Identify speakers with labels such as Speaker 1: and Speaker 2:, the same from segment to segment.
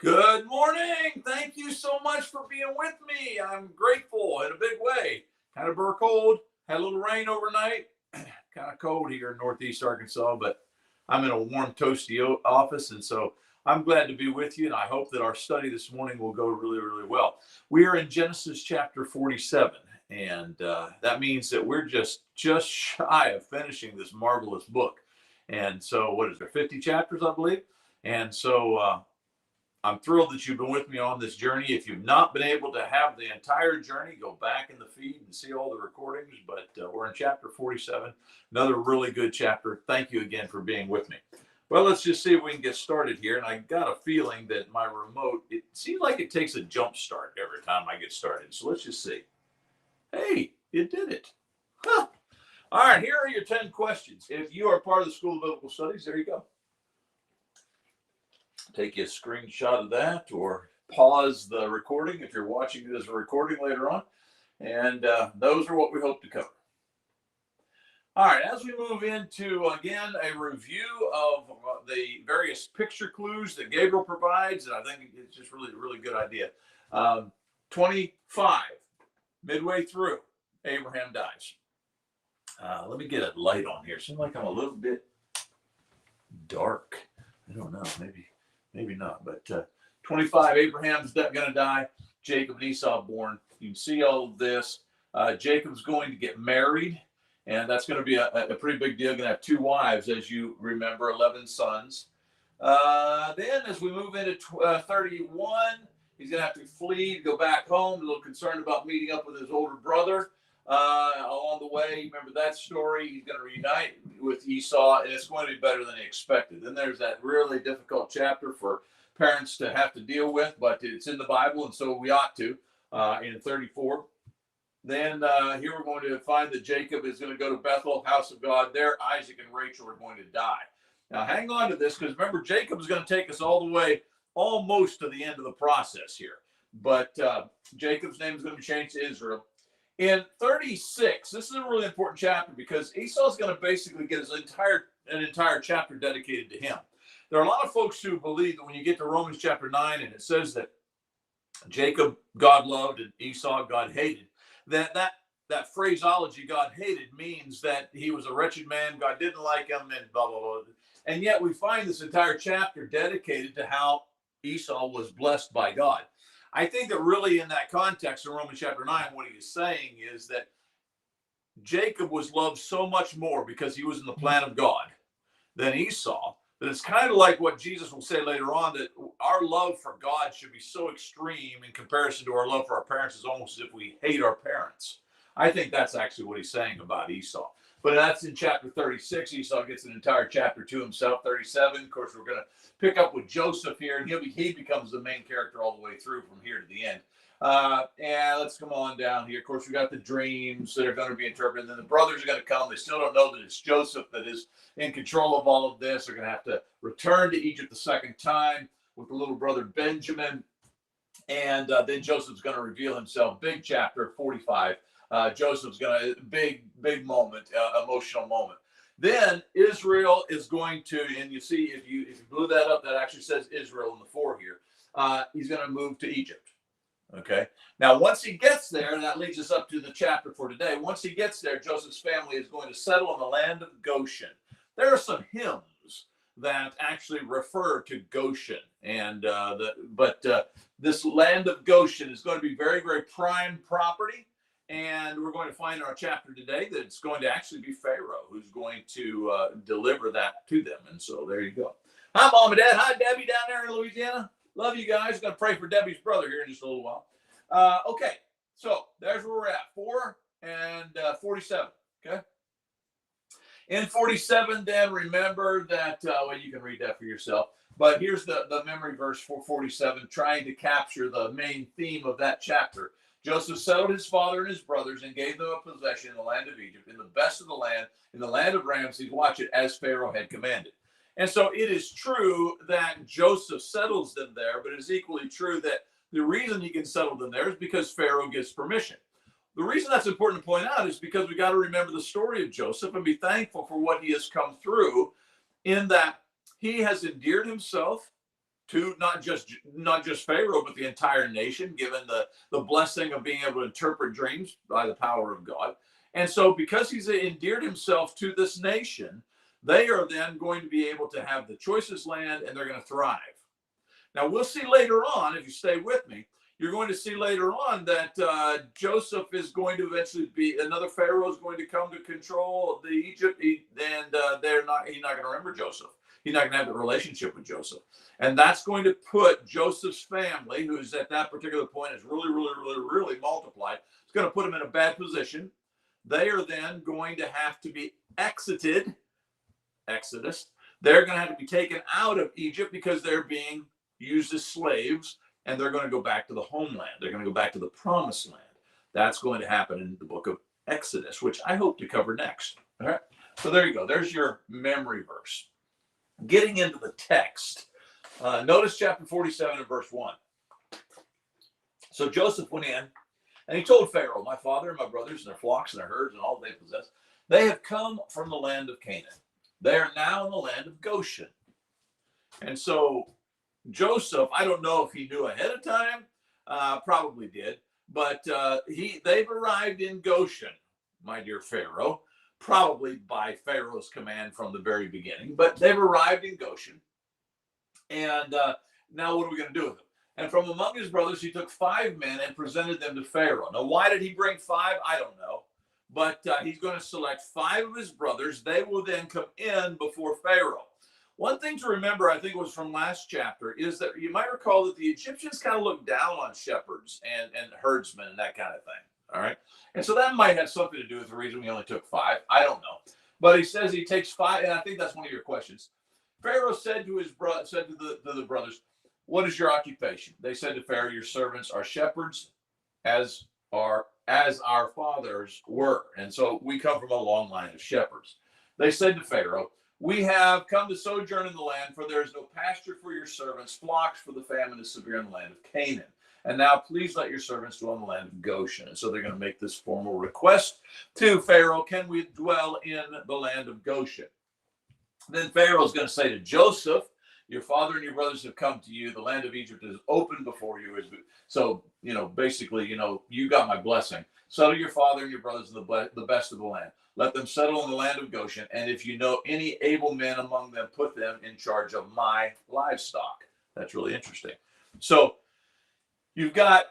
Speaker 1: Good morning. Thank you so much for being with me. I'm grateful in a big way. Kind of burr cold, had a little rain overnight. Kind of cold here in Northeast Arkansas, but I'm in a warm, toasty office. And so I'm glad to be with you. And I hope that our study this morning will go really, really well. We are in Genesis chapter 47. And that means that we're just shy of finishing this marvelous book. And so, what is there, 50 chapters, I believe? And so, I'm thrilled that you've been with me on this journey. If you've not been able to have the entire journey, go back in the feed and see all the recordings. But we're in chapter 47, another really good chapter. Thank you again for being with me. Well, let's just see if we can get started here. And I got a feeling that my remote, it seems like it takes a jump start every time I get started. So let's just see. Hey, it did it. Huh. All right, here are your 10 questions. If you are part of the School of Biblical Studies, there you go. Take a screenshot of that or pause the recording if you're watching it as a recording later on. And those are what we hope to cover. All right, as we move into, again, a review of the various picture clues that Gabriel provides, and I think it's just really, really good idea. 25, midway through, Abraham dies. Let me get a light on here. Seems like I'm a little bit dark. I don't know, maybe not, but 25, Abraham's going to die. Jacob and Esau born. You can see all of this. Jacob's going to get married, and that's going to be a pretty big deal. Going to have 2 wives, as you remember, 11 sons. Then as we move into 31, he's going to have to flee, to go back home, a little concerned about meeting up with his older brother. Along the way, remember that story, he's going to reunite with Esau, and it's going to be better than he expected. Then there's that really difficult chapter for parents to have to deal with, but it's in the Bible, and so we ought to, in 34. Then here we're going to find that Jacob is going to go to Bethel, house of God. There, Isaac and Rachel are going to die. Now, hang on to this, because remember, Jacob is going to take us all the way almost to the end of the process here. But Jacob's name is going to be changed to Israel. In 36, this is a really important chapter because Esau's going to basically get an entire chapter dedicated to him. There are a lot of folks who believe that when you get to Romans chapter 9 and it says that Jacob God loved and Esau God hated, that phraseology God hated means that he was a wretched man, God didn't like him, and blah, blah, blah. And yet we find this entire chapter dedicated to how Esau was blessed by God. I think that really in that context in Romans chapter 9, what he is saying is that Jacob was loved so much more because he was in the plan of God than Esau, that it's kind of like what Jesus will say later on, that our love for God should be so extreme in comparison to our love for our parents is almost as if we hate our parents. I think that's actually what he's saying about Esau. But that's in chapter 36. Esau gets an entire chapter to himself. 37, of course, we're going to pick up with Joseph here, and he becomes the main character all the way through from here to the end. And let's come on down here. Of course, we got the dreams that are going to be interpreted. And then the brothers are going to come. They still don't know that it's Joseph that is in control of all of this. They're going to have to return to Egypt the second time with the little brother Benjamin. And then Joseph's going to reveal himself. Big chapter, 45. Joseph's going to, big moment, emotional moment. Then Israel is going to, and you see, if you blew that up, that actually says Israel in the 4 here. He's going to move to Egypt. Okay. Now, once he gets there, and that leads us up to the chapter for today. Once he gets there, Joseph's family is going to settle in the land of Goshen. There are some hymns that actually refer to Goshen, and this land of Goshen is going to be very, very prime property. And we're going to find in our chapter today that it's going to actually be Pharaoh who's going to deliver that to them. And so there you go. Hi, Mom and Dad. Hi, Debbie down there in Louisiana. Love you guys. Going to pray for Debbie's brother here in just a little while. Okay, so there's where we're at. 4 and 47. Okay. In 47, then remember that, well, you can read that for yourself. But here's the memory verse for 47, trying to capture the main theme of that chapter. Joseph settled his father and his brothers and gave them a possession in the land of Egypt, in the best of the land, in the land of Ramses, watch it, as Pharaoh had commanded. And so it is true that Joseph settles them there, but it is equally true that the reason he can settle them there is because Pharaoh gives permission. The reason that's important to point out is because we got to remember the story of Joseph and be thankful for what he has come through, in that he has endeared himself to not just Pharaoh, but the entire nation, given the blessing of being able to interpret dreams by the power of God. And so because he's endeared himself to this nation, they are then going to be able to have the choicest land, and they're going to thrive. Now, we'll see later on, if you stay with me, you're going to see later on that Joseph is going to eventually be, another Pharaoh is going to come to control the Egypt, he's not going to remember Joseph. He's not going to have the relationship with Joseph. And that's going to put Joseph's family, who's at that particular point is really multiplied, it's going to put them in a bad position. They are then going to have to be exited, Exodus. They're going to have to be taken out of Egypt because they're being used as slaves, and they're going to go back to the homeland. They're going to go back to the promised land. That's going to happen in the book of Exodus, which I hope to cover next. All right. So there you go. There's your memory verse. Getting into the text, notice chapter 47 and verse 1. So Joseph went in, and he told Pharaoh, my father and my brothers and their flocks and their herds and all they possess, they have come from the land of Canaan. They are now in the land of Goshen. And so Joseph, I don't know if he knew ahead of time, probably did, but they've arrived in Goshen, my dear Pharaoh, probably by Pharaoh's command from the very beginning, but they've arrived in Goshen. And now what are we going to do with them? And from among his brothers, he took 5 men and presented them to Pharaoh. Now, why did he bring 5? I don't know. But he's going to select 5 of his brothers. They will then come in before Pharaoh. One thing to remember, I think it was from last chapter, is that you might recall that the Egyptians kind of looked down on shepherds and herdsmen and that kind of thing. All right. And so that might have something to do with the reason we only took 5. I don't know. But he says he takes 5. And I think that's one of your questions. Pharaoh said to the brothers, what is your occupation? They said to Pharaoh, your servants are shepherds as our fathers were. And so we come from a long line of shepherds. They said to Pharaoh, we have come to sojourn in the land, for there is no pasture for your servants, flocks, for the famine is severe in the land of Canaan. And now please let your servants dwell in the land of Goshen. And so they're going to make this formal request to Pharaoh, can we dwell in the land of Goshen? Then Pharaoh is going to say to Joseph, your father and your brothers have come to you. The land of Egypt is open before you. So, basically, you got my blessing. Settle your father and your brothers in the best of the land. Let them settle in the land of Goshen. And if you know any able men among them, put them in charge of my livestock. That's really interesting. So you've got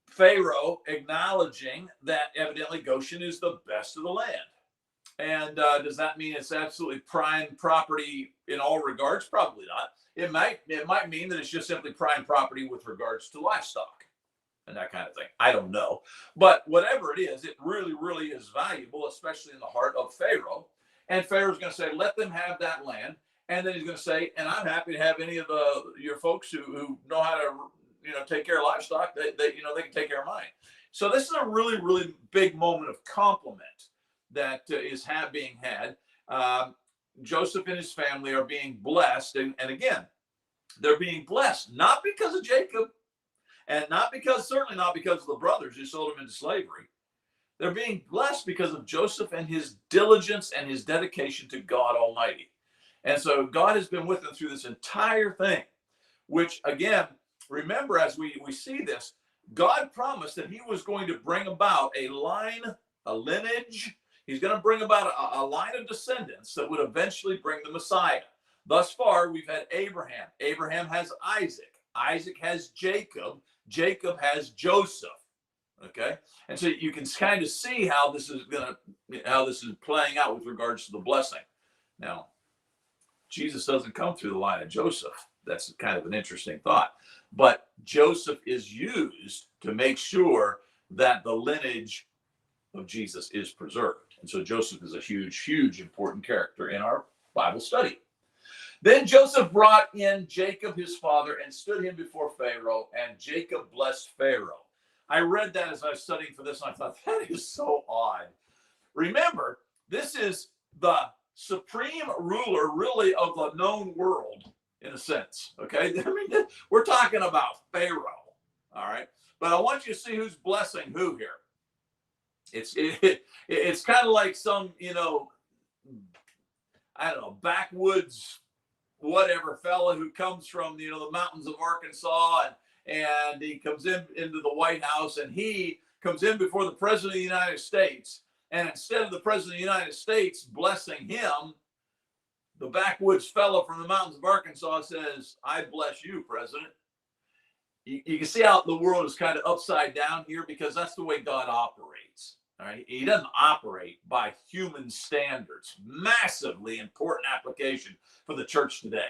Speaker 1: Pharaoh acknowledging that evidently Goshen is the best of the land. And does that mean it's absolutely prime property in all regards? Probably not. It might mean that it's just simply prime property with regards to livestock and that kind of thing. I don't know. But whatever it is, it really is valuable, especially in the heart of Pharaoh. And Pharaoh's going to say, let them have that land. And then he's going to say, and I'm happy to have any of your folks who know how to take care of livestock. They can take care of mine. So this is a really big moment of compliment that is being had. Joseph and his family are being blessed. And again, they're being blessed, not because of Jacob and certainly not because of the brothers who sold him into slavery. They're being blessed because of Joseph and his diligence and his dedication to God Almighty. And so God has been with them through this entire thing, which again, remember, as we see this, God promised that he was going to bring about a lineage. He's going to bring about a line of descendants that would eventually bring the Messiah. Thus far, we've had Abraham. Abraham has Isaac. Isaac has Jacob. Jacob has Joseph. Okay, and so you can kind of see how this is playing out with regards to the blessing. Now, Jesus doesn't come through the line of Joseph. That's kind of an interesting thought. But Joseph is used to make sure that the lineage of Jesus is preserved. And so Joseph is a huge important character in our Bible study. Then Joseph brought in Jacob, his father, and stood him before Pharaoh, and Jacob blessed Pharaoh. I read that as I was studying for this, and I thought, that is so odd. Remember, this is the supreme ruler, really, of the known world, in a sense. Okay? I mean, we're talking about Pharaoh. All right? But I want you to see who's blessing who here. It's kind of like some, I don't know, backwoods whatever fella who comes from, the mountains of Arkansas, and he comes into the White House, and he comes in before the president of the United States. And instead of the president of the United States blessing him, the backwoods fellow from the mountains of Arkansas says, "I bless you, President." You can see how the world is kind of upside down here, because that's the way God operates. All right. He doesn't operate by human standards. Massively important application for the church today.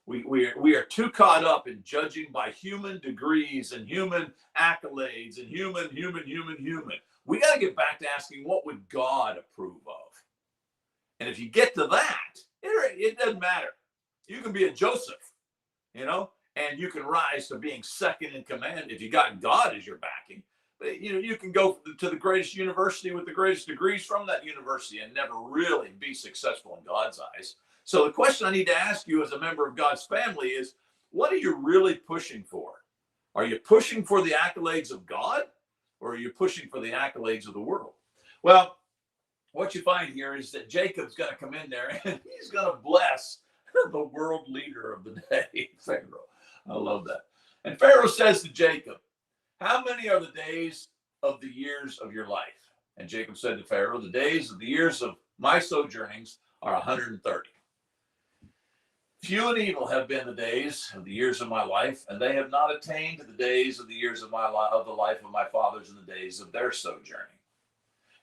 Speaker 1: We are too caught up in judging by human degrees and human accolades and human. We got to get back to asking, what would God approve of? And if you get to that, it doesn't matter. You can be a Joseph, and you can rise to being second in command if you got God as your backing. But you can go to the greatest university with the greatest degrees from that university and never really be successful in God's eyes. So the question I need to ask you as a member of God's family is, what are you really pushing for? Are you pushing for the accolades of God, or are you pushing for the accolades of the world? Well, what you find here is that Jacob's going to come in there and he's going to bless the world leader of the day, Pharaoh. I love that. And Pharaoh says to Jacob, "How many are the days of the years of your life?" And Jacob said to Pharaoh, "The days of the years of my sojournings are 130. Few and evil have been the days of the years of my life, and they have not attained to the days of the years of the life of my fathers in the days of their sojourning."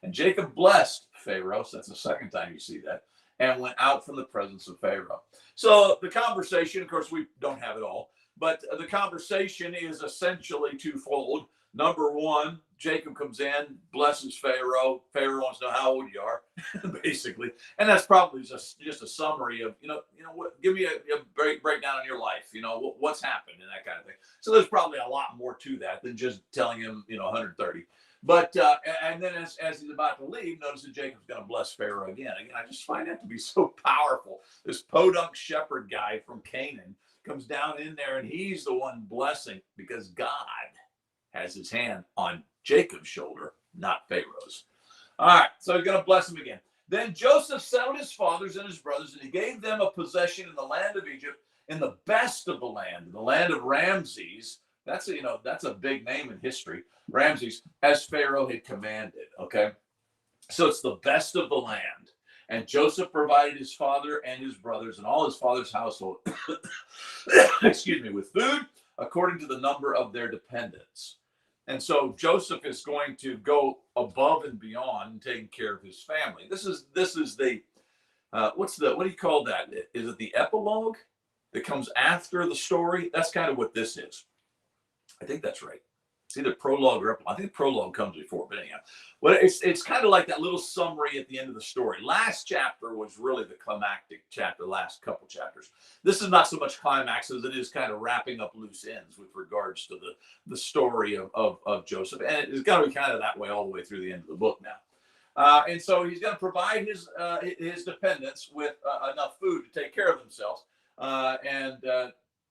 Speaker 1: And Jacob blessed Pharaoh, so that's the second time you see that, and went out from the presence of Pharaoh. So the conversation, of course, we don't have it all, but the conversation is essentially twofold. Number one, Jacob comes in, blesses Pharaoh. Pharaoh wants to know how old you are, basically. And that's probably just a summary of, what, give me a breakdown on your life, what's happened and that kind of thing. So there's probably a lot more to that than just telling him, 130. But, and then as he's about to leave, notice that Jacob's going to bless Pharaoh again. Again, I just find that to be so powerful. This podunk shepherd guy from Canaan comes down in there, and he's the one blessing, because God has his hand on Jacob's shoulder, not Pharaoh's. All right, so he's going to bless him again. Then Joseph settled his fathers and his brothers, and he gave them a possession in the land of Egypt, in the best of the land, in the land of Ramses. That's a big name in history, Ramses, as Pharaoh had commanded. Okay, so it's the best of the land. And Joseph provided his father and his brothers and all his father's household, with food according to the number of their dependents. And so Joseph is going to go above and beyond taking care of his family. This is the what do you call that? Is it the epilogue that comes after the story? That's kind of what this is. I think that's right. It's either prologue or epilogue. I think prologue comes before, but anyhow. Well, it's kind of like that little summary at the end of the story. Last chapter was really the climactic chapter, last couple chapters. This is not so much climax as it is kind of wrapping up loose ends with regards to the story of Joseph. And it's going to be kind of that way all the way through the end of the book now. And so he's going to provide his dependents with enough food to take care of themselves.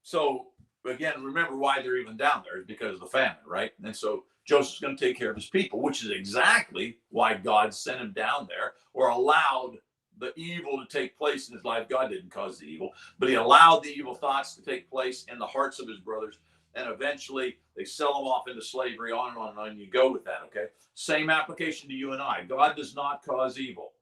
Speaker 1: So again, remember why they're even down there is because of the famine, right? And so Joseph's going to take care of his people, which is exactly why God sent him down there, or allowed the evil to take place in his life. God didn't cause the evil, but he allowed the evil thoughts to take place in the hearts of his brothers. And eventually they sell him off into slavery, on and on and on. You go with that, okay? Same application to you and I. God does not cause evil,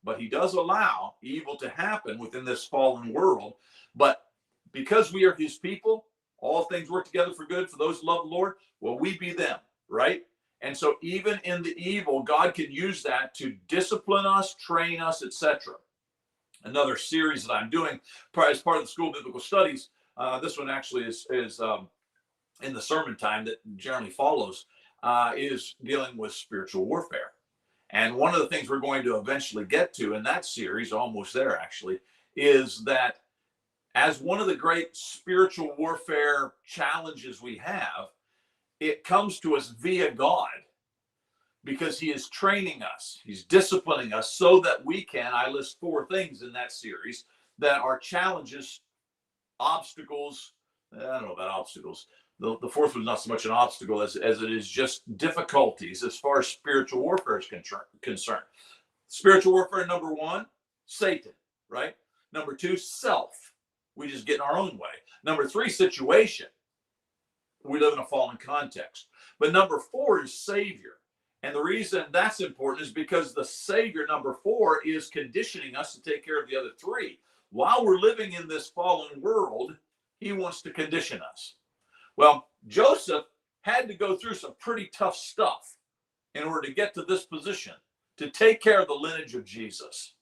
Speaker 1: but he does allow evil to happen within this fallen world. But because we are his people, all things work together for good for those who love the Lord. Well, we be them, right? And so even in the evil, God can use that to discipline us, train us, etc. Another series that I'm doing as part of the School of Biblical Studies, this one actually is in the sermon time that generally follows, is dealing with spiritual warfare. And one of the things we're going to eventually get to in that series, almost there actually, is that as one of the great spiritual warfare challenges we have, it comes to us via God, because he is training us. He's disciplining us so that we can, I list 4 things in that series that are challenges, obstacles. I don't know about obstacles. The fourth was not so much an obstacle as it is just difficulties as far as spiritual warfare is concerned. Spiritual warfare, number 1, Satan, right? Number 2, self. We just get in our own way. Number 3, situation. We live in a fallen context. But number 4 is Savior. And the reason that's important is because the Savior, number 4, is conditioning us to take care of the other 3. While we're living in this fallen world, he wants to condition us. Well, Joseph had to go through some pretty tough stuff in order to get to this position, to take care of the lineage of Jesus.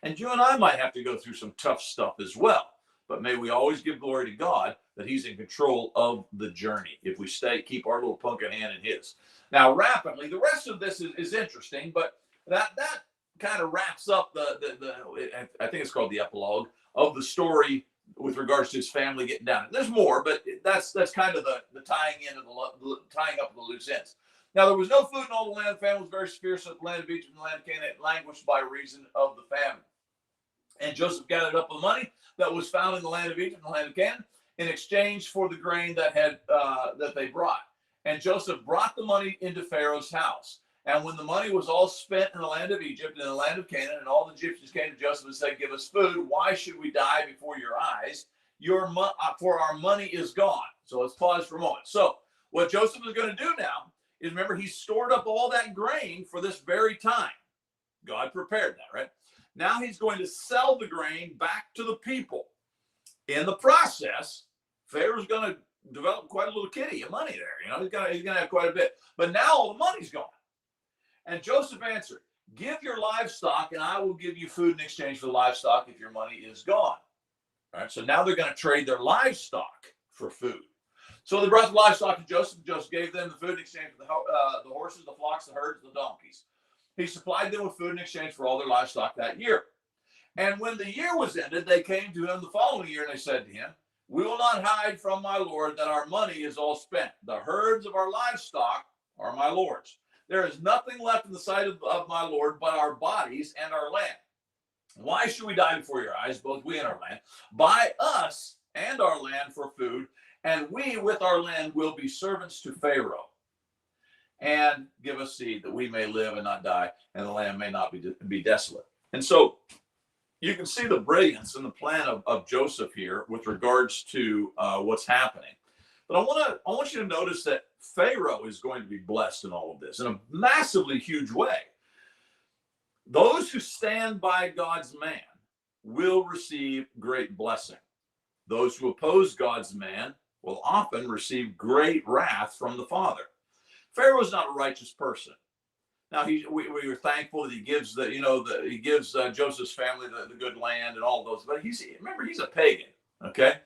Speaker 1: And you and I might have to go through some tough stuff as well. But may we always give glory to God that he's in control of the journey if we keep our little pumpkin hand in his. Now, rapidly, the rest of this is interesting, but that kind of wraps up I think it's called the epilogue of the story with regards to his family getting down. There's more, but that's kind of the tying up of the loose ends. Now, there was no food in all the land. The famine was very severe, so the land of Egypt and the land of Canaan languished by reason of the famine. And Joseph gathered up the money that was found in the land of Egypt and the land of Canaan in exchange for the grain that they brought. And Joseph brought the money into Pharaoh's house. And when the money was all spent in the land of Egypt and in the land of Canaan, and all the Egyptians came to Joseph and said, "Give us food. Why should we die before your eyes? For our money is gone." So let's pause for a moment. So what Joseph is going to do now is, remember, he stored up all that grain for this very time. God prepared that, right? Now he's going to sell the grain back to the people. In the process, Pharaoh's going to develop quite a little kitty of money there. He's going to have quite a bit. But now all the money's gone. And Joseph answered, "Give your livestock, and I will give you food in exchange for the livestock if your money is gone." All right, so now they're going to trade their livestock for food. So they brought the livestock to Joseph. Joseph gave them the food in exchange for the horses, the flocks, the herds, the donkeys. He supplied them with food in exchange for all their livestock that year. And when the year was ended, they came to him the following year, and they said to him, "We will not hide from my Lord that our money is all spent. The herds of our livestock are my Lord's. There is nothing left in the sight of my Lord but our bodies and our land. Why should we die before your eyes, both we and our land? Buy us and our land for food, and we with our land will be servants to Pharaoh. And give us seed that we may live and not die, and the land may not be desolate." And so you can see the brilliance in the plan of Joseph here with regards to what's happening. But I want you to notice that Pharaoh is going to be blessed in all of this in a massively huge way. Those who stand by God's man will receive great blessing. Those who oppose God's man will often receive great wrath from the Father. Pharaoh's not a righteous person. Now we were thankful that he gives Joseph's family the good land and all those, but he's a pagan, okay?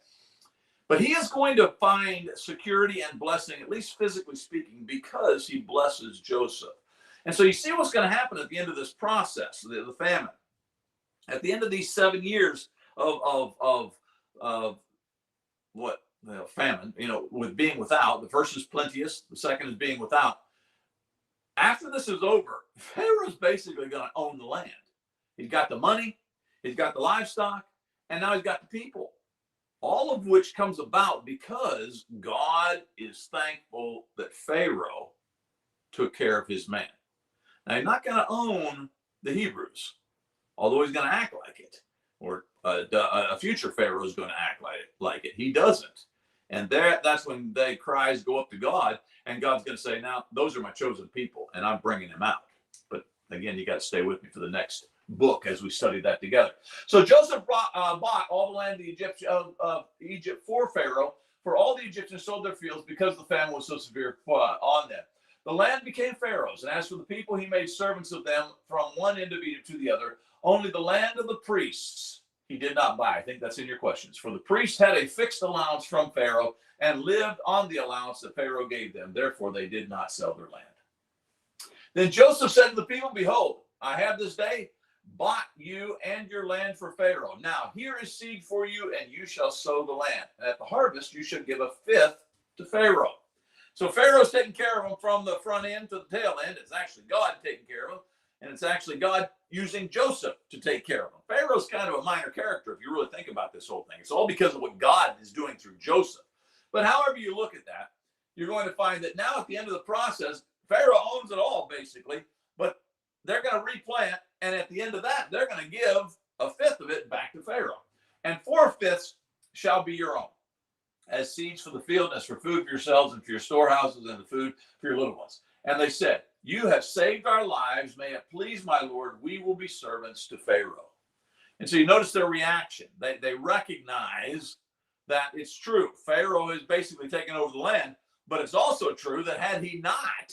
Speaker 1: But he is going to find security and blessing, at least physically speaking, because he blesses Joseph. And so you see what's going to happen at the end of this process, the famine. At the end of these 7 years of famine, with being without, the first is plenteous, the second is being without. After this is over, Pharaoh's basically going to own the land. He's got the money, he's got the livestock, and now he's got the people. All of which comes about because God is thankful that Pharaoh took care of his man. Now, he's not going to own the Hebrews, although he's going to act like it, or a future Pharaoh is going to act like it. He doesn't. And that's when the cries go up to God, and God's going to say, "Now, those are my chosen people, and I'm bringing them out." But again, you got to stay with me for the next book as we study that together. So Joseph bought all the land of Egypt for Pharaoh, for all the Egyptians sold their fields because the famine was so severe on them. The land became Pharaoh's, and as for the people, he made servants of them from one end of Egypt to the other. Only the land of the priests he did not buy. I think that's in your questions. For the priests had a fixed allowance from Pharaoh and lived on the allowance that Pharaoh gave them. Therefore, they did not sell their land. Then Joseph said to the people, "Behold, I have this day bought you and your land for Pharaoh. Now here is seed for you, and you shall sow the land. And at the harvest, you shall give a fifth to Pharaoh." So Pharaoh's taking care of them from the front end to the tail end. It's actually God taking care of them, and it's actually God using Joseph to take care of them. Pharaoh's kind of a minor character if you really think about this whole thing. It's all because of what God is doing through Joseph. But however you look at that, you're going to find that now at the end of the process, Pharaoh owns it all basically, but they're going to replant, and at the end of that, they're going to give a fifth of it back to Pharaoh. And 4/5 shall be your own, as seeds for the field, as for food for yourselves and for your storehouses and the food for your little ones. And they said, you have saved our lives. May it please my Lord, we will be servants to Pharaoh. And so you notice their reaction. They recognize that it's true. Pharaoh has basically taken over the land, but it's also true that had he not,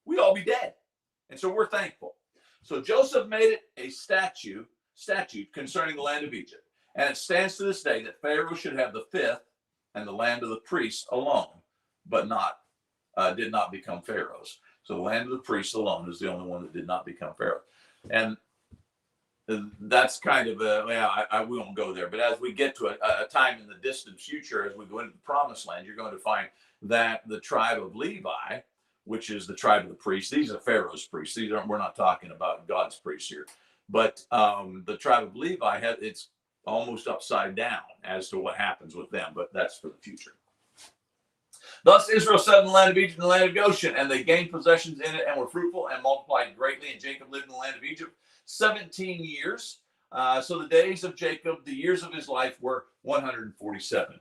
Speaker 1: we'd all be dead. And so we're thankful. So Joseph made it a statute concerning the land of Egypt. And it stands to this day that Pharaoh should have the fifth and the land of the priests alone, but did not become Pharaoh's. So the land of the priests alone is the only one that did not become Pharaoh. And that's kind of we won't go there. But as we get to a time in the distant future, as we go into the promised land, you're going to find that the tribe of Levi, which is the tribe of the priests, these are Pharaoh's priests. We're not talking about God's priests here. But the tribe of Levi, it's almost upside down as to what happens with them. But that's for the future. Thus Israel settled in the land of Egypt and the land of Goshen, and they gained possessions in it and were fruitful and multiplied greatly. And Jacob lived in the land of Egypt 17 years. So the days of Jacob, the years of his life, were 147.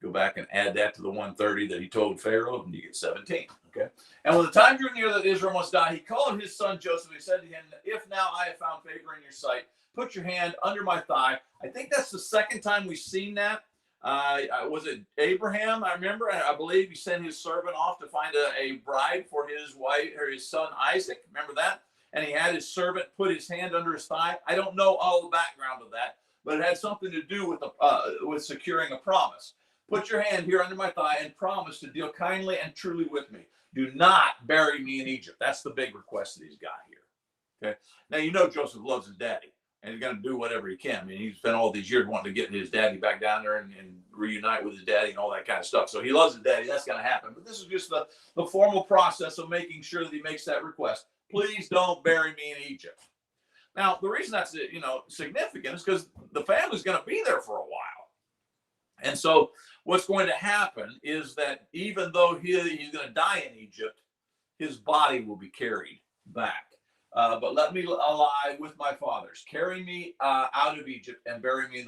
Speaker 1: Go back and add that to the 130 that he told Pharaoh, and you get 17. Okay. And when the time drew near that Israel must die, he called his son Joseph. He said to him, if now I have found favor in your sight, put your hand under my thigh. I think that's the second time we've seen that. Was it Abraham? I remember, I believe he sent his servant off to find a bride for his wife or his son Isaac. Remember that? And he had his servant put his hand under his thigh. I don't know all the background of that, but it had something to do with securing a promise. Put your hand here under my thigh and promise to deal kindly and truly with me. Do not bury me in Egypt. That's the big request that he's got here. Okay. Now, you know Joseph loves his daddy, and he's going to do whatever he can. I mean, he's spent all these years wanting to get his daddy back down there and reunite with his daddy and all that kind of stuff. So he loves his daddy. That's going to happen. But this is just the formal process of making sure that he makes that request. Please don't bury me in Egypt. Now, the reason that's significant is because the family's going to be there for a while. And so what's going to happen is that even though he's going to die in Egypt, his body will be carried back. But let me lie with my fathers. Carry me out of Egypt and bury me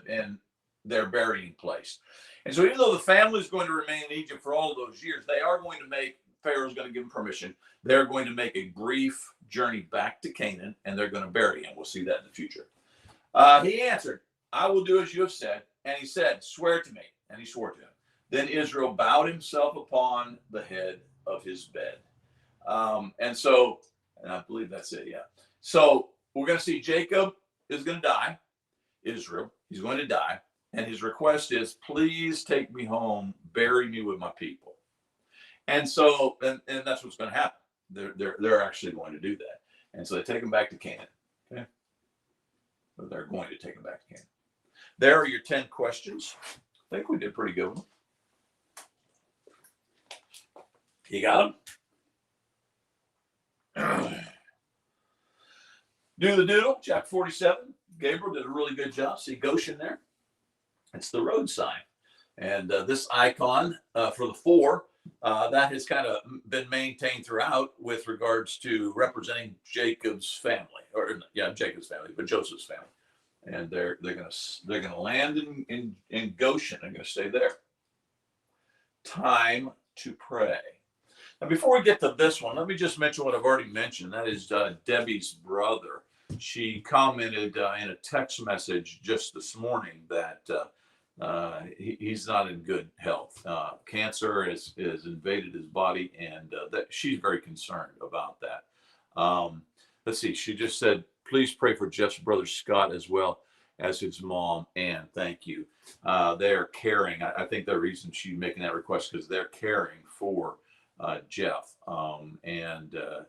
Speaker 1: in their burying place. And so even though the family is going to remain in Egypt for all of those years, they are going to Pharaoh's going to give them permission. They're going to make a brief journey back to Canaan, and they're going to bury him. We'll see that in the future. He answered, I will do as you have said. And he said, swear to me. And he swore to him. Then Israel bowed himself upon the head of his bed. And I believe that's it, yeah. So we're going to see Jacob is going to die. Israel, he's going to die. And his request is, please take me home, bury me with my people. And so, and that's what's going to happen. They're actually going to do that. And so they take him back to Canaan. Okay. But they're going to take him back to Canaan. There are your 10 questions. I think we did pretty good one. You got them? Do the doodle, chapter 47. Gabriel did a really good job. See Goshen there? It's the road sign. And this icon for the 4, that has kind of been maintained throughout with regards to representing Jacob's family. Jacob's family, but Joseph's family. And they're gonna land in Goshen. They're gonna stay there. Time to pray. Now, before we get to this one, let me just mention what I've already mentioned. That is Debbie's brother. She commented in a text message just this morning that he's not in good health. Cancer has invaded his body, and that she's very concerned about that. Let's see. She just said, please pray for Jeff's brother Scott as well as his mom, Ann. Thank you. They're caring. I think the reason she's making that request because they're caring for Jeff.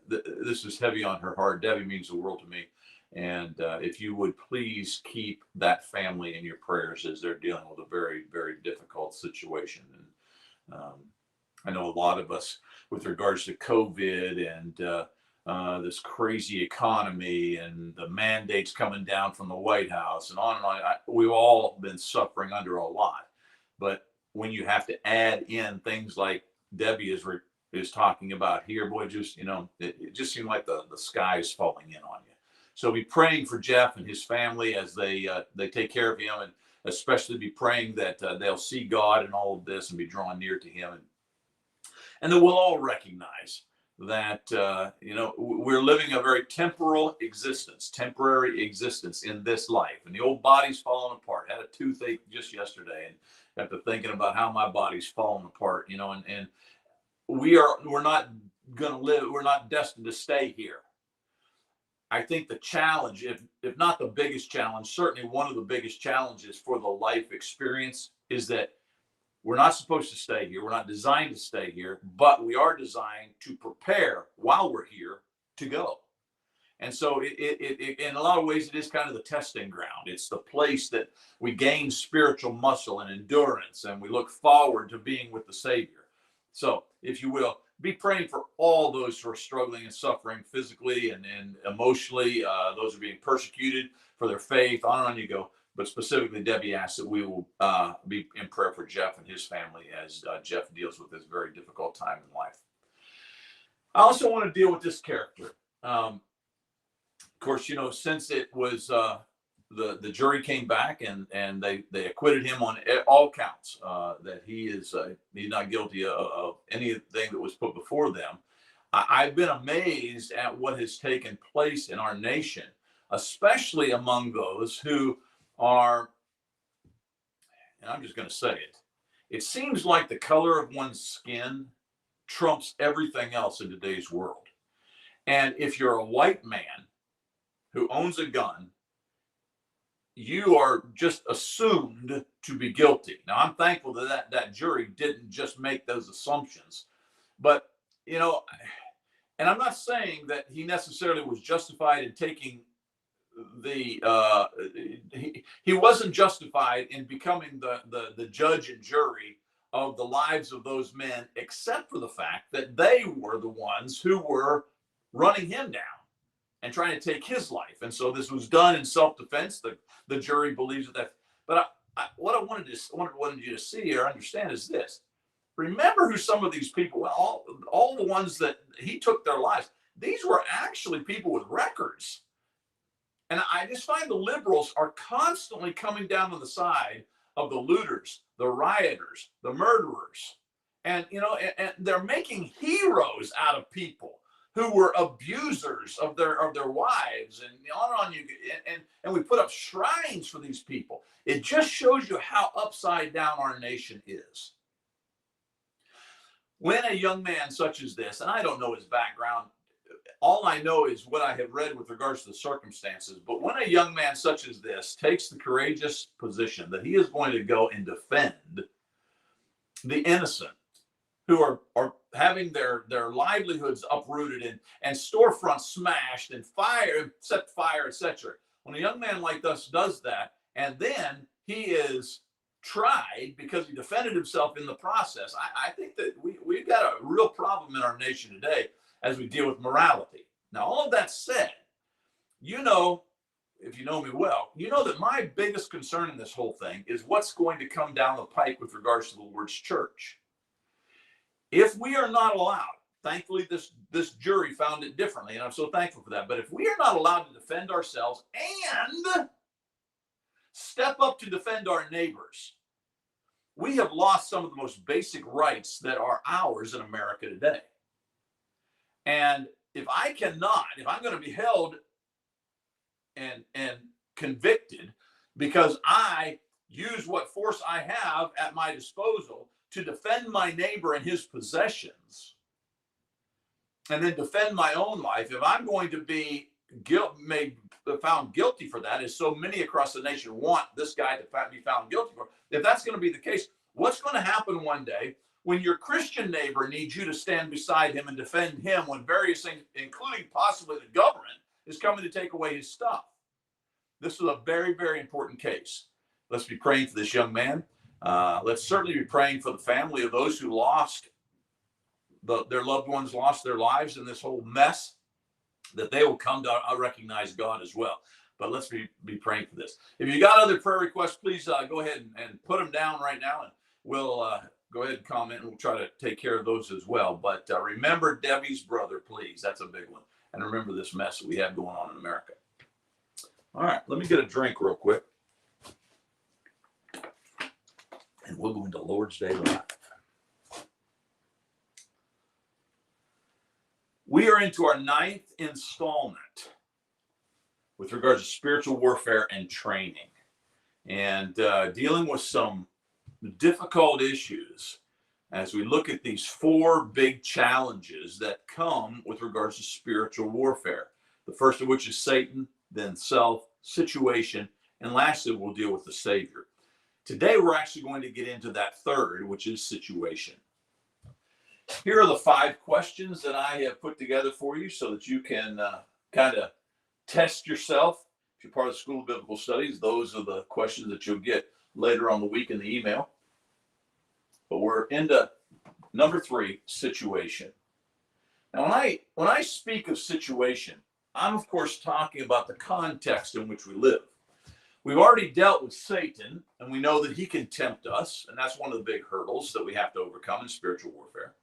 Speaker 1: This is heavy on her heart. Debbie means the world to me. And if you would please keep that family in your prayers as they're dealing with a very, very difficult situation. And I know a lot of us, with regards to COVID and this crazy economy and the mandates coming down from the White House and on, we've all been suffering under a lot. But when you have to add in things like Debbie is talking about here, boy, just, it just seemed like the sky is falling in on you. So be praying for Jeff and his family as they take care of him, and especially be praying that they'll see God in all of this and be drawn near to him, and that we'll all recognize that we're living a very temporary existence in this life, and the old body's falling apart. Had a toothache just yesterday, and got to thinking about how my body's falling apart, and we're not going to live. We're not destined to stay here. I think the challenge, if not the biggest challenge, certainly one of the biggest challenges for the life experience is that we're not supposed to stay here. We're not designed to stay here, but we are designed to prepare while we're here to go. And so it in a lot of ways, it is kind of the testing ground. It's the place that we gain spiritual muscle and endurance, and we look forward to being with the Savior. So, if you will, be praying for all those who are struggling and suffering physically and emotionally, those who are being persecuted for their faith, on you go. But specifically, Debbie asks that we will be in prayer for Jeff and his family as Jeff deals with this very difficult time in life. I also want to deal with this character. Of course, since it was the jury came back and they acquitted him on all counts, that he's not guilty of anything that was put before them. I've been amazed at what has taken place in our nation, especially among those who are, and I'm just going to say it, it seems like the color of one's skin trumps everything else in today's world. And if you're a white man who owns a gun, you are just assumed to be guilty. Now, I'm thankful that jury didn't just make those assumptions, but, and I'm not saying that he necessarily was justified in taking he wasn't justified in becoming the judge and jury of the lives of those men, except for the fact that they were the ones who were running him down and trying to take his life. And so this was done in self-defense. The jury believes that. But what I wanted you to see or understand is this. Remember who some of these people, all the ones that he took their lives, these were actually people with records. And I just find the liberals are constantly coming down on the side of the looters, the rioters, the murderers. And, and they're making heroes out of people who were abusers of their wives, and on you, and we put up shrines for these people. It just shows you how upside down our nation is. When a young man such as this, and I don't know his background, all I know is what I have read with regards to the circumstances, but when a young man such as this takes the courageous position that he is going to go and defend the innocent who are having their livelihoods uprooted and storefronts smashed and set fire, etc. When a young man like us does that, and then he is tried because he defended himself in the process, I think that we've got a real problem in our nation today as we deal with morality. Now, all of that said, if you know me well, you know that my biggest concern in this whole thing is what's going to come down the pike with regards to the Lord's church. If we are not allowed, thankfully this jury found it differently, and I'm so thankful for that, but if we are not allowed to defend ourselves and step up to defend our neighbors, we have lost some of the most basic rights that are ours in America today. And if I'm going to be held and convicted because I use what force I have at my disposal to defend my neighbor and his possessions, and then defend my own life, if I'm going to be found guilty for that, as so many across the nation want this guy to be found guilty for, if that's going to be the case, what's going to happen one day when your Christian neighbor needs you to stand beside him and defend him when various things, including possibly the government, is coming to take away his stuff? This is a very, very important case. Let's be praying for this young man. Let's certainly be praying for the family of those who lost their loved ones, lost their lives in this whole mess, that they will come to recognize God as well. But let's be praying for this. If you got other prayer requests, please go ahead and put them down right now, and we'll go ahead and comment, and we'll try to take care of those as well. But remember Debbie's brother, please. That's a big one. And remember this mess that we have going on in America. All right, let me get a drink real quick. And we'll go into Lord's Day Live. We are into our 9th installment with regards to spiritual warfare and training, and dealing with some difficult issues as we look at these 4 big challenges that come with regards to spiritual warfare. The first of which is Satan, then self, situation, and lastly, we'll deal with the Savior. Today, we're actually going to get into that third, which is situation. Here are the 5 questions that I have put together for you so that you can kind of test yourself. If you're part of the School of Biblical Studies, those are the questions that you'll get later on the week in the email. But we're into number 3, situation. Now, when I speak of situation, I'm, of course, talking about the context in which we live. We've already dealt with Satan, and we know that he can tempt us, and that's one of the big hurdles that we have to overcome in spiritual warfare.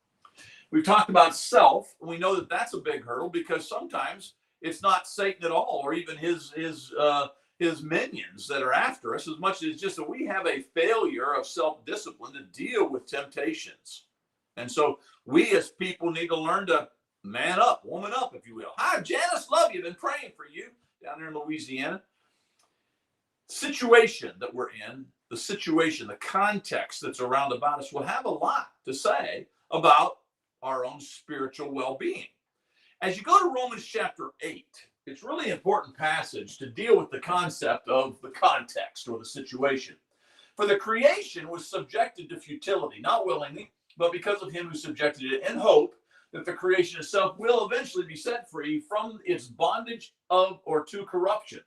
Speaker 1: We've talked about self, and we know that that's a big hurdle because sometimes it's not Satan at all, or even his minions that are after us, as much as just that we have a failure of self-discipline to deal with temptations. And so we as people need to learn to man up, woman up, if you will. Hi, Janice, love you. Been praying for you down there in Louisiana. Situation that we're in, the situation, the context that's around about us will have a lot to say about our own spiritual well-being. As you go to Romans chapter 8, it's really important passage to deal with the concept of the context or the situation. For the creation was subjected to futility, not willingly, but because of him who subjected it, in hope that the creation itself will eventually be set free from its bondage of or to corruption.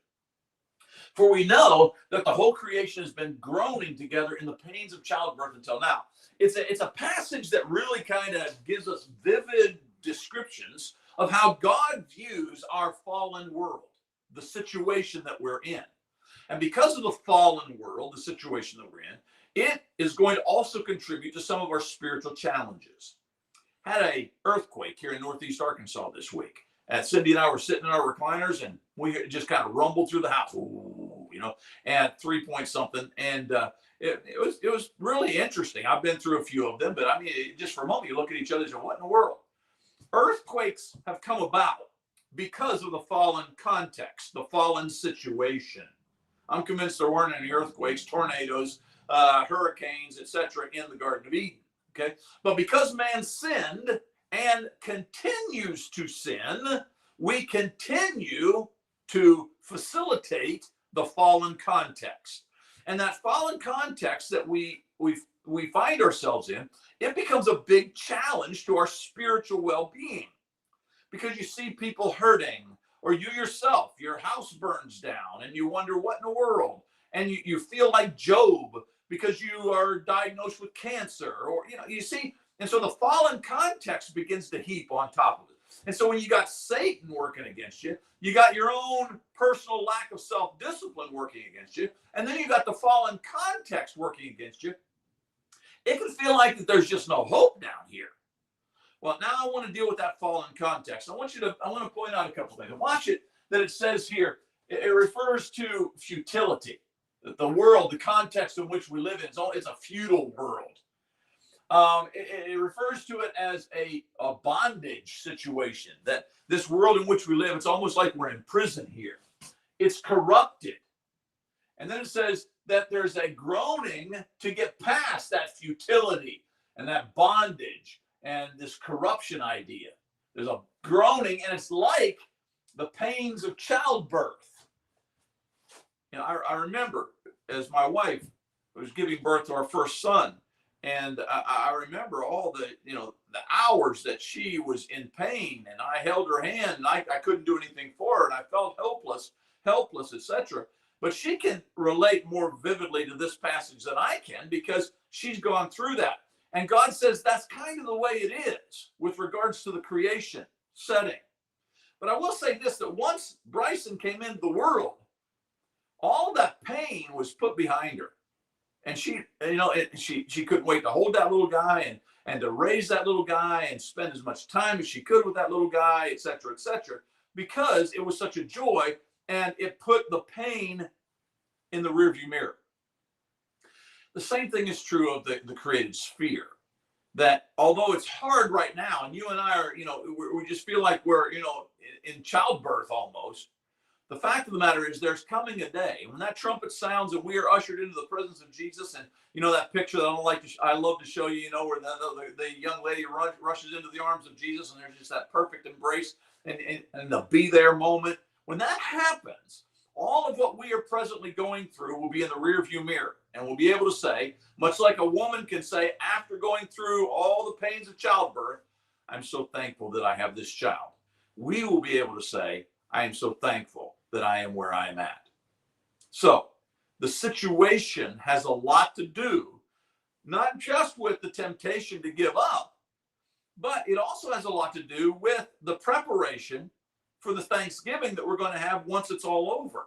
Speaker 1: For we know that the whole creation has been groaning together in the pains of childbirth until now. It's a passage that really kind of gives us vivid descriptions of how God views our fallen world, the situation that we're in. And because of the fallen world, the situation that we're in, it is going to also contribute to some of our spiritual challenges. Had a earthquake here in Northeast Arkansas this week. And Cindy and I were sitting in our recliners, and we just kind of rumbled through the house, at 3 point something. And it was really interesting. I've been through a few of them, but I mean, just for a moment, you look at each other and say, what in the world? Earthquakes have come about because of the fallen context, the fallen situation. I'm convinced there weren't any earthquakes, tornadoes, hurricanes, etc. in the Garden of Eden. Okay, but because man sinned and continues to sin, we continue to facilitate the fallen context. And that fallen context that we find ourselves in, it becomes a big challenge to our spiritual well-being. Because you see people hurting, or you yourself, your house burns down, and you wonder what in the world. And you feel like Job because you are diagnosed with cancer, or, you see. And so the fallen context begins to heap on top of it. And so when you got Satan working against you, you got your own personal lack of self-discipline working against you, and then you got the fallen context working against you, it can feel like that there's just no hope down here. Well, now I want to deal with that fallen context. I want to point out a couple things. Watch it, that it says here, it refers to futility. The world, the context in which we live in, it's a futile world. It refers to it as a bondage situation, that this world in which we live, it's almost like we're in prison here. It's corrupted. And then it says that there's a groaning to get past that futility and that bondage and this corruption idea. There's a groaning, and it's like the pains of childbirth. I remember as my wife was giving birth to our first son, and I remember all the hours that she was in pain, and I held her hand, and I couldn't do anything for her, and I felt helpless, etc. But she can relate more vividly to this passage than I can because she's gone through that. And God says that's kind of the way it is with regards to the creation setting. But I will say this, that once Bryson came into the world, all that pain was put behind her. And she couldn't wait to hold that little guy and to raise that little guy and spend as much time as she could with that little guy, et cetera, because it was such a joy and it put the pain in the rearview mirror. The same thing is true of the created sphere. That although it's hard right now, and you and I are, we just feel like we're, in childbirth almost. The fact of the matter is there's coming a day when that trumpet sounds and we are ushered into the presence of Jesus. And that picture that I love to show you, where the young lady rushes into the arms of Jesus and there's just that perfect embrace and the be there moment. When that happens, all of what we are presently going through will be in the rearview mirror. And we'll be able to say, much like a woman can say after going through all the pains of childbirth, I'm so thankful that I have this child. We will be able to say, I am so thankful that I am where I am at. So the situation has a lot to do, not just with the temptation to give up, but it also has a lot to do with the preparation for the Thanksgiving that we're going to have once it's all over.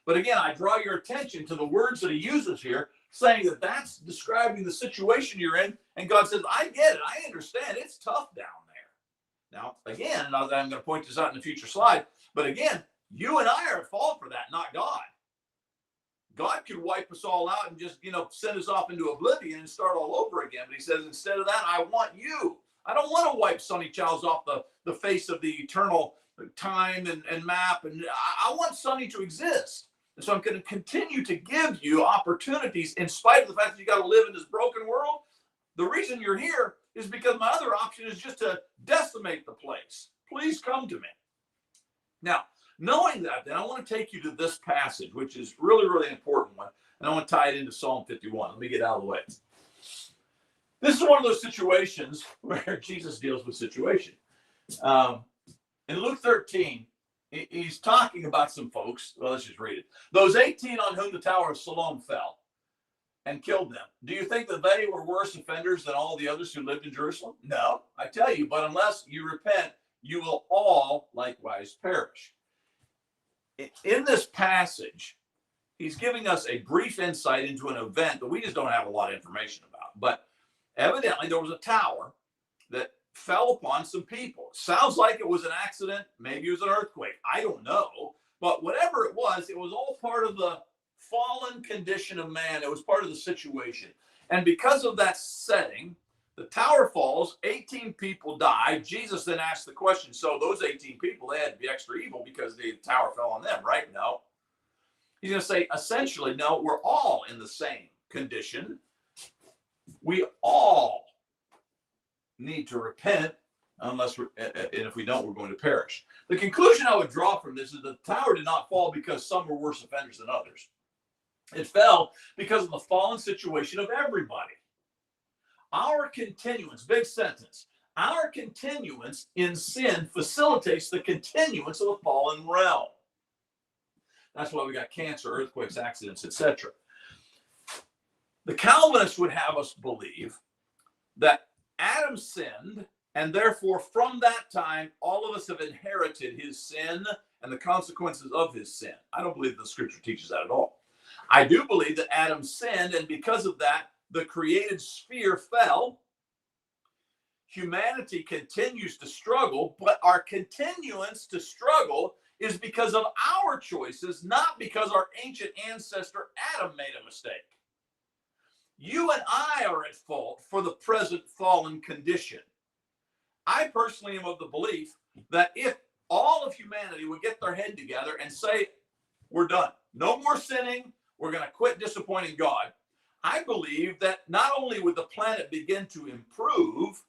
Speaker 1: But again, I draw your attention to the words that he uses here, saying that that's describing the situation you're in. And God says, I get it. I understand. It's tough down there. Now, again, I'm going to point this out in a future slide. But again, you and I are at fault for that, not God. God could wipe us all out and just, send us off into oblivion and start all over again. But he says, instead of that, I want you. I don't want to wipe Sonny Childs off the face of the eternal time and map. And I want Sonny to exist. And so I'm going to continue to give you opportunities in spite of the fact that you got to live in this broken world. The reason you're here is because my other option is just to decimate the place. Please come to me. Now, knowing that, then I want to take you to this passage, which is really, really important one. And I want to tie it into Psalm 51. Let me get out of the way. This is one of those situations where Jesus deals with situation. In Luke 13, he's talking about some folks. Well, let's just read it. Those 18 on whom the Tower of Siloam fell and killed them. Do you think that they were worse offenders than all the others who lived in Jerusalem? No, I tell you, but unless you repent, you will all likewise perish. In this passage, he's giving us a brief insight into an event that we just don't have a lot of information about. But evidently, there was a tower that fell upon some people. Sounds like it was an accident. Maybe it was an earthquake. I don't know. But whatever it was all part of the fallen condition of man. It was part of the situation. And because of that setting, the tower falls, 18 people die. Jesus then asks the question, so those 18 people, they had to be extra evil because the tower fell on them, right? No. He's going to say, essentially, no, we're all in the same condition. We all need to repent, and if we don't, we're going to perish. The conclusion I would draw from this is the tower did not fall because some were worse offenders than others. It fell because of the fallen situation of everybody. Our continuance, big sentence, our continuance in sin facilitates the continuance of the fallen realm. That's why we got cancer, earthquakes, accidents, etc. The Calvinists would have us believe that Adam sinned, and therefore from that time, all of us have inherited his sin and the consequences of his sin. I don't believe the scripture teaches that at all. I do believe that Adam sinned, and because of that, the created sphere fell. Humanity continues to struggle, but our continuance to struggle is because of our choices, not because our ancient ancestor Adam made a mistake. You and I are at fault for the present fallen condition. I personally am of the belief that if all of humanity would get their head together and say, we're done, no more sinning, we're going to quit disappointing God, I believe that not only would the planet begin to improve,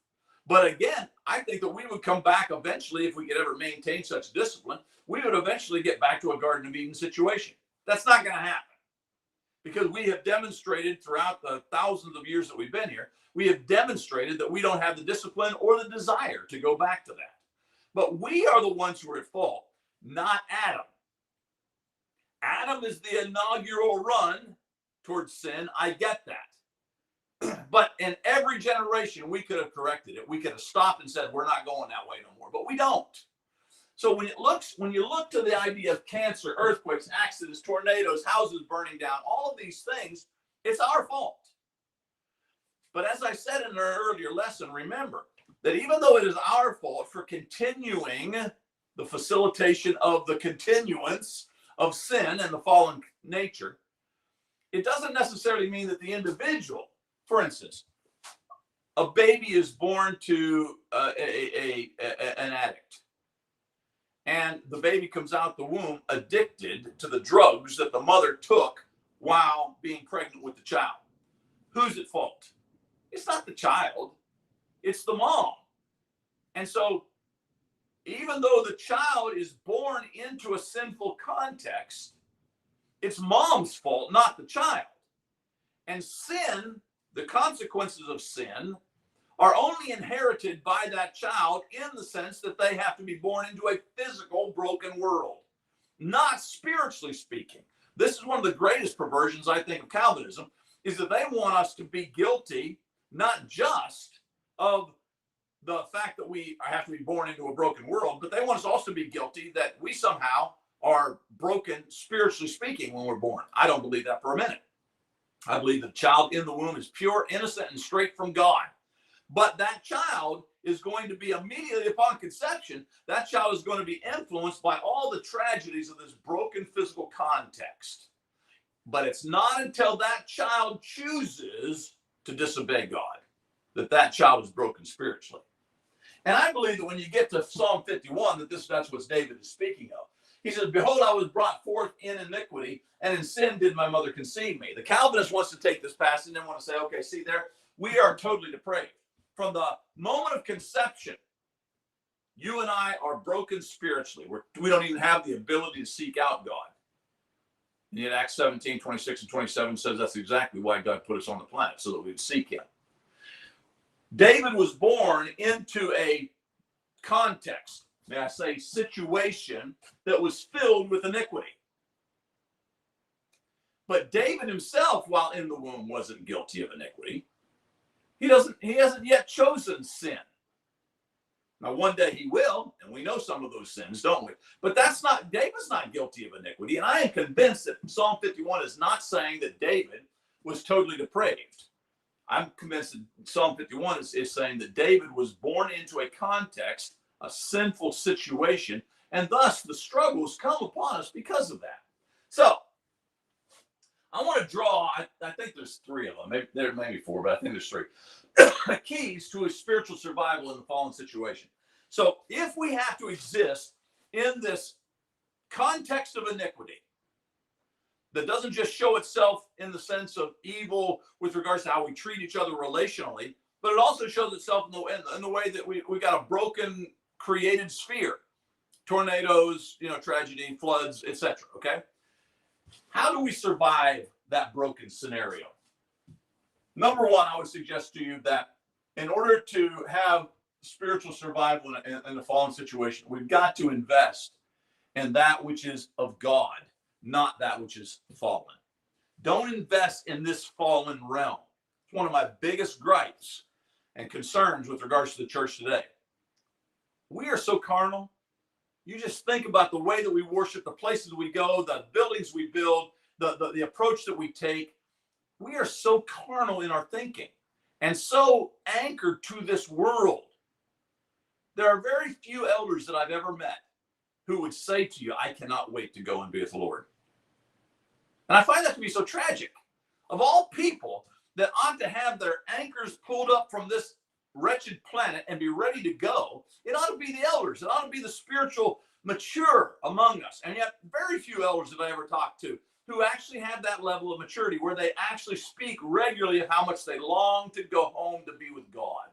Speaker 1: but again, I think that we would come back eventually, if we could ever maintain such discipline, we would eventually get back to a Garden of Eden situation. That's not going to happen. Because we have demonstrated throughout the thousands of years that we've been here, we have demonstrated that we don't have the discipline or the desire to go back to that. But we are the ones who are at fault, not Adam. Adam is the inaugural run towards sin. I get that. But in every generation, we could have corrected it. We could have stopped and said, we're not going that way no more. But we don't. So when you look to the idea of cancer, earthquakes, accidents, tornadoes, houses burning down, all of these things, it's our fault. But as I said in an earlier lesson, remember that even though it is our fault for continuing the facilitation of the continuance of sin and the fallen nature, it doesn't necessarily mean that the individual, for instance, a baby is born to an addict, and the baby comes out the womb addicted to the drugs that the mother took while being pregnant with the child. Who's at fault? It's not the child, it's the mom. And so even though the child is born into a sinful context, it's mom's fault, not the child. And sin, the consequences of sin, are only inherited by that child in the sense that they have to be born into a physical, broken world, not spiritually speaking. This is one of the greatest perversions, I think, of Calvinism, is that they want us to be guilty, not just of the fact that we have to be born into a broken world, but they want us also to be guilty that we somehow are broken, spiritually speaking, when we're born. I don't believe that for a minute. I believe the child in the womb is pure, innocent, and straight from God. But that child is going to be immediately upon conception, that child is going to be influenced by all the tragedies of this broken physical context. But it's not until that child chooses to disobey God that that child is broken spiritually. And I believe that when you get to Psalm 51, that's what David is speaking of. He says, behold, I was brought forth in iniquity, and in sin did my mother conceive me. The Calvinist wants to take this passage and want to say, okay, see there, we are totally depraved. From the moment of conception, you and I are broken spiritually. We don't even have the ability to seek out God. And yet Acts 17, 26 and 27 says that's exactly why God put us on the planet, so that we'd seek him. David was born into a context, may I say, situation that was filled with iniquity. But David himself, while in the womb, wasn't guilty of iniquity. He hasn't yet chosen sin. Now, one day he will, and we know some of those sins, don't we? But David's not guilty of iniquity. And I am convinced that Psalm 51 is not saying that David was totally depraved. I'm convinced that Psalm 51 is saying that David was born into a context, a sinful situation, and thus the struggles come upon us because of that. So, I want to draw, I think there's three of them. There may be four, but I think there's three. Keys to a spiritual survival in the fallen situation. So if we have to exist in this context of iniquity that doesn't just show itself in the sense of evil with regards to how we treat each other relationally, but it also shows itself in the way that we got a broken created sphere. Tornadoes, tragedy, floods, etc. Okay? How do we survive that broken scenario? Number one, I would suggest to you that in order to have spiritual survival in a fallen situation, we've got to invest in that which is of God, not that which is fallen. Don't invest in this fallen realm. It's one of my biggest gripes and concerns with regards to the church today. We are so carnal. You just think about the way that we worship, the places we go, the buildings we build, the approach that we take. We are so carnal in our thinking and so anchored to this world. There are very few elders that I've ever met who would say to you, I cannot wait to go and be with the Lord. And I find that to be so tragic. Of all people that ought to have their anchors pulled up from this wretched planet and be ready to go, it ought to be the elders. It ought to be the spiritual mature among us. And yet very few elders have I ever talked to who actually have that level of maturity where they actually speak regularly of how much they long to go home to be with God.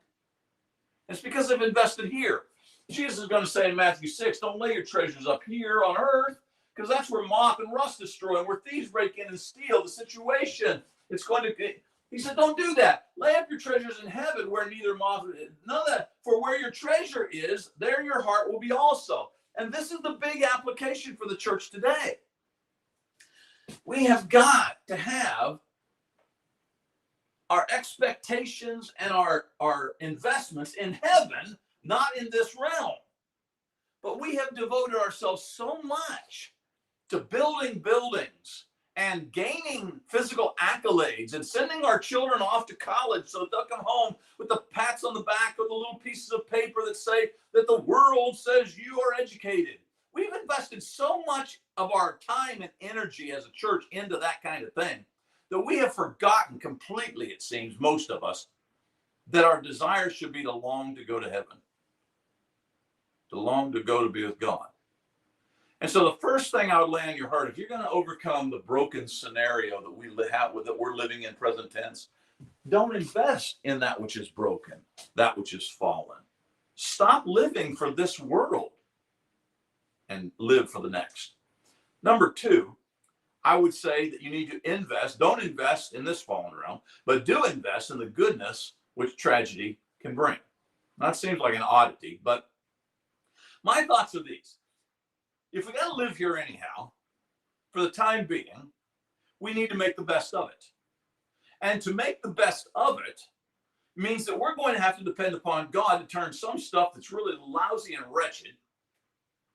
Speaker 1: It's because they've invested here. Jesus is going to say in Matthew 6, don't lay your treasures up here on earth, because that's where moth and rust destroy and where thieves break in and steal the situation. He said, don't do that. Lay up your treasures in heaven where neither moth, none of that. For where your treasure is, there your heart will be also. And this is the big application for the church today. We have got to have our expectations and our investments in heaven, not in this realm. But we have devoted ourselves so much to building buildings and gaining physical accolades and sending our children off to college so that they'll come home with the pats on the back or the little pieces of paper that say that the world says you are educated. We've invested so much of our time and energy as a church into that kind of thing that we have forgotten completely, it seems, most of us, that our desire should be to long to go to heaven, to long to go to be with God. And so the first thing I would lay on your heart, if you're going to overcome the broken scenario that we're living in present tense, don't invest in that which is broken, that which is fallen. Stop living for this world and live for the next. Number two, I would say that you need to invest. Don't invest in this fallen realm, but do invest in the goodness which tragedy can bring. That seems like an oddity, but my thoughts are these. If we got to live here anyhow, for the time being, we need to make the best of it. And to make the best of it means that we're going to have to depend upon God to turn some stuff that's really lousy and wretched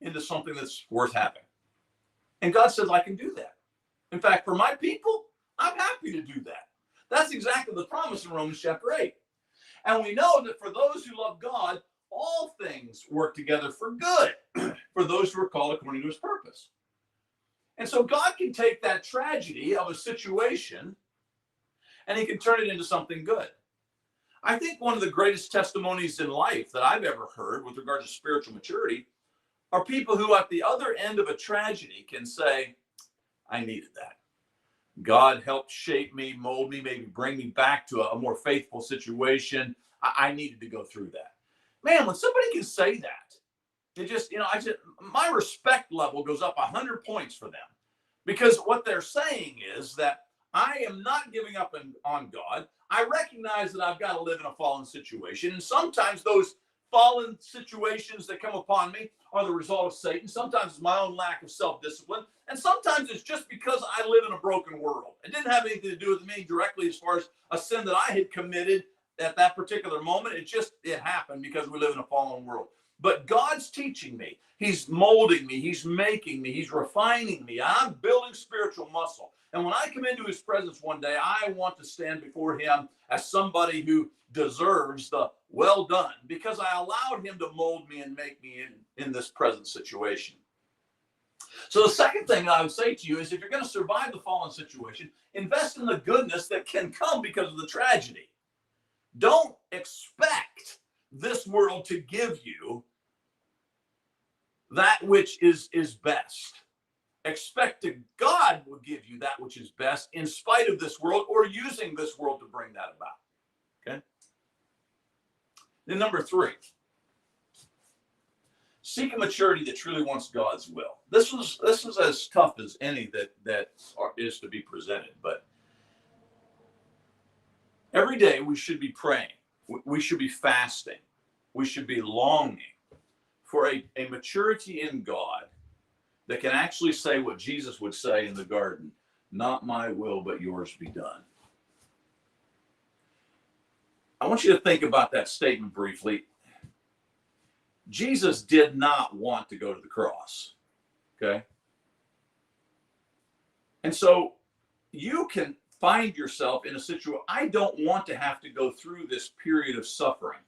Speaker 1: into something that's worth having. And God says, I can do that. In fact, for my people, I'm happy to do that. That's exactly the promise in Romans chapter 8. And we know that for those who love God, all things work together for good, for those who are called according to his purpose. And so God can take that tragedy of a situation and he can turn it into something good. I think one of the greatest testimonies in life that I've ever heard with regard to spiritual maturity are people who at the other end of a tragedy can say, I needed that. God helped shape me, mold me, maybe bring me back to a more faithful situation. I needed to go through that. Man, when somebody can say that, it just, my respect level goes up 100 points for them. Because what they're saying is that I am not giving up on God. I recognize that I've got to live in a fallen situation. And sometimes those fallen situations that come upon me are the result of Satan. Sometimes it's my own lack of self-discipline. And sometimes it's just because I live in a broken world. It didn't have anything to do with me directly as far as a sin that I had committed at that particular moment. It happened because we live in a fallen world. But God's teaching me. He's molding me. He's making me. He's refining me. I'm building spiritual muscle. And when I come into his presence one day, I want to stand before him as somebody who deserves the well done, because I allowed him to mold me and make me in this present situation. So the second thing I would say to you is, if you're going to survive the fallen situation, invest in the goodness that can come because of the tragedy. Don't expect this world to give you that which is best. Expect that God will give you that which is best in spite of this world, or using this world to bring that about. Okay? Then number three, seek a maturity that truly wants God's will. This is as tough as any that is to be presented, but every day we should be praying. We should be fasting. We should be longing for a maturity in God that can actually say what Jesus would say in the garden, not my will, but yours be done. I want you to think about that statement briefly. Jesus did not want to go to the cross, okay? And so you can find yourself in a situation, I don't want to have to go through this period of suffering.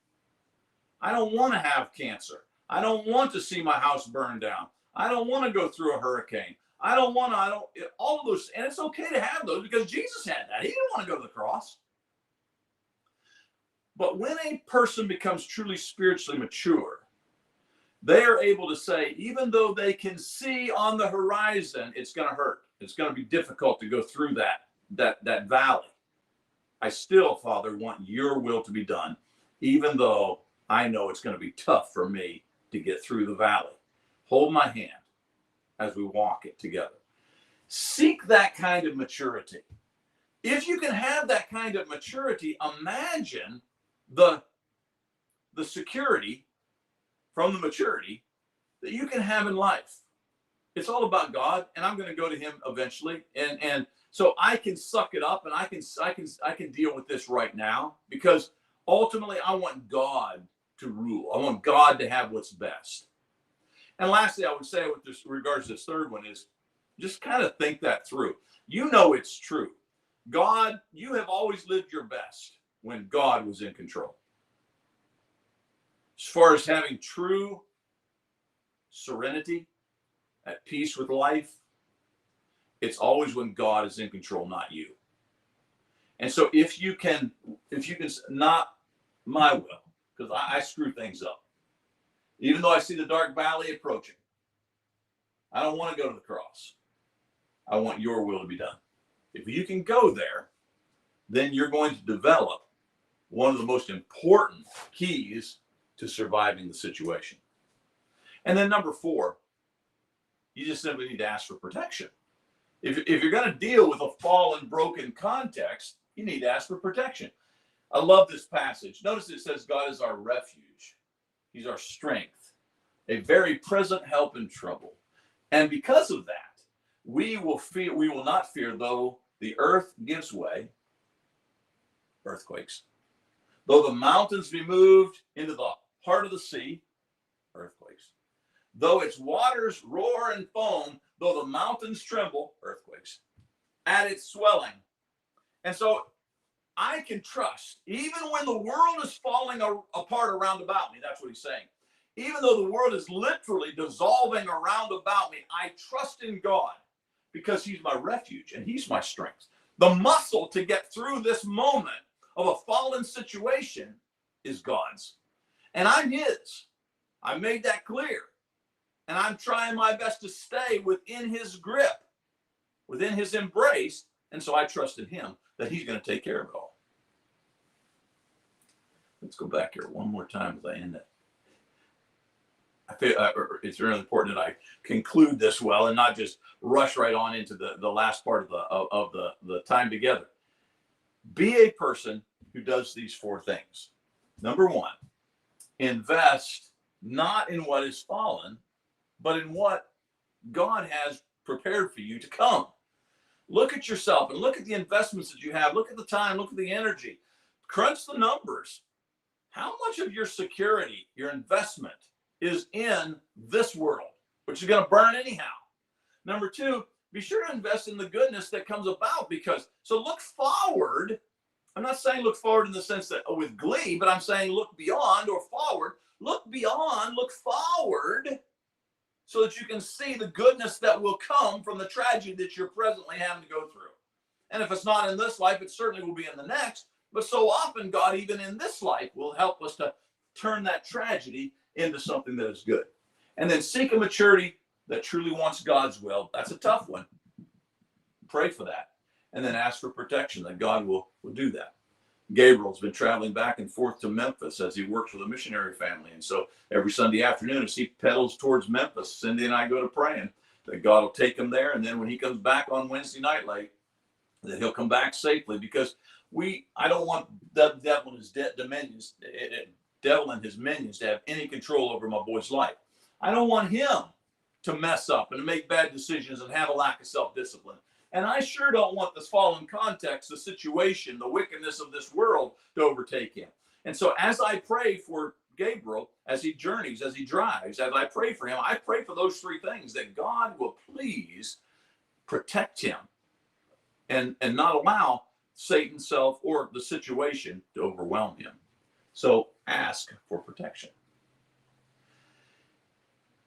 Speaker 1: I don't want to have cancer. I don't want to see my house burn down. I don't want to go through a hurricane. All of those, and it's okay to have those because Jesus had that. He didn't want to go to the cross. But when a person becomes truly spiritually mature, they are able to say, even though they can see on the horizon, it's going to hurt. It's going to be difficult to go through that valley. I still, Father, want your will to be done, even though I know it's going to be tough for me to get through the valley. Hold my hand as we walk it together. Seek that kind of maturity. If you can have that kind of maturity, imagine the security from the maturity that you can have in life. It's all about God, and I'm going to go to him eventually. And so I can suck it up, and I can deal with this right now, because ultimately I want God to rule. I want God to have what's best. And lastly, I would say with regards to this third one is just kind of think that through. You know it's true. God, you have always lived your best when God was in control. As far as having true serenity, at peace with life, it's always when God is in control, not you. And so if you can, not my will, because I screw things up. Even though I see the dark valley approaching, I don't want to go to the cross. I want your will to be done. If you can go there, then you're going to develop one of the most important keys to surviving the situation. And then number 4, you just simply need to ask for protection. If you're going to deal with a fallen, broken context, you need to ask for protection. I love this passage. Notice it says God is our refuge. He's our strength, a very present help in trouble. And because of that, we will not fear though the earth gives way, earthquakes. Though the mountains be moved into the heart of the sea, earthquakes. Though its waters roar and foam, though the mountains tremble, earthquakes, at its swelling. And so I can trust, even when the world is falling apart around about me, that's what he's saying. Even though the world is literally dissolving around about me, I trust in God because he's my refuge and he's my strength. The muscle to get through this moment of a fallen situation is God's. And I'm his. I made that clear. And I'm trying my best to stay within his grip, within his embrace. And so I trust in him that he's going to take care of it all. Let's go back here one more time as I end it. I feel it's really important that I conclude this well and not just rush right on into the last part of the time together. Be a person who does these 4 things. Number 1, invest not in what is fallen, but in what God has prepared for you to come. Look at yourself and look at the investments that you have. Look at the time, look at the energy. Crunch the numbers. How much of your security, your investment, is in this world, which is going to burn anyhow? Number 2, be sure to invest in the goodness that comes about so look forward. I'm not saying look forward in the sense that with glee, but I'm saying look beyond or forward. Look beyond, look forward so that you can see the goodness that will come from the tragedy that you're presently having to go through. And if it's not in this life, it certainly will be in the next. But so often, God, even in this life, will help us to turn that tragedy into something that is good. And then seek a maturity that truly wants God's will. That's a tough one. Pray for that. And then ask for protection that God will do that. Gabriel's been traveling back and forth to Memphis as he works with a missionary family. And so every Sunday afternoon, as he pedals towards Memphis, Cindy and I go to praying that God will take him there. And then when he comes back on Wednesday night late, that he'll come back safely, because I don't want the devil and his dominions, devil and his minions to have any control over my boy's life. I don't want him to mess up and to make bad decisions and have a lack of self-discipline. And I sure don't want this fallen context, the situation, the wickedness of this world to overtake him. And so as I pray for Gabriel, as he journeys, as he drives, as I pray for him, I pray for those 3 things, that God will please protect him and not allow Satan's self or the situation to overwhelm him. So ask for protection.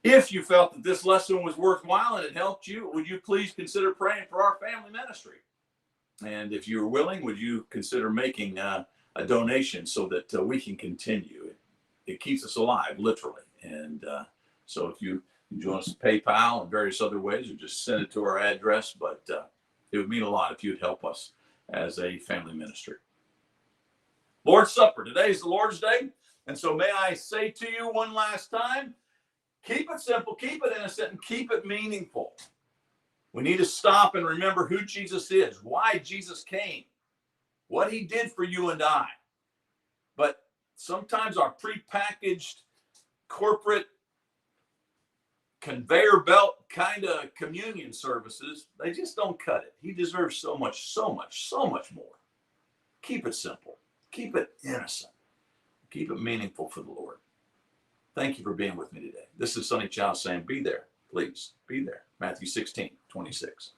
Speaker 1: If you felt that this lesson was worthwhile and it helped you, would you please consider praying for our family ministry? And if you're willing, would you consider making a donation so that we can continue? It keeps us alive, literally. And so if you join us PayPal and various other ways, or just send it to our address, but it would mean a lot if you'd help us as a family ministry. Lord's Supper. Today is the Lord's Day. And so may I say to you one last time, keep it simple, keep it innocent, and keep it meaningful. We need to stop and remember who Jesus is, why Jesus came, what he did for you and I. But sometimes our prepackaged corporate conveyor belt kind of communion services, they just don't cut it. He deserves so much, so much, so much more. Keep it simple. Keep it innocent. Keep it meaningful for the Lord. Thank you for being with me today. This is Sonny Chow saying, be there, please, be there. Matthew 16:26.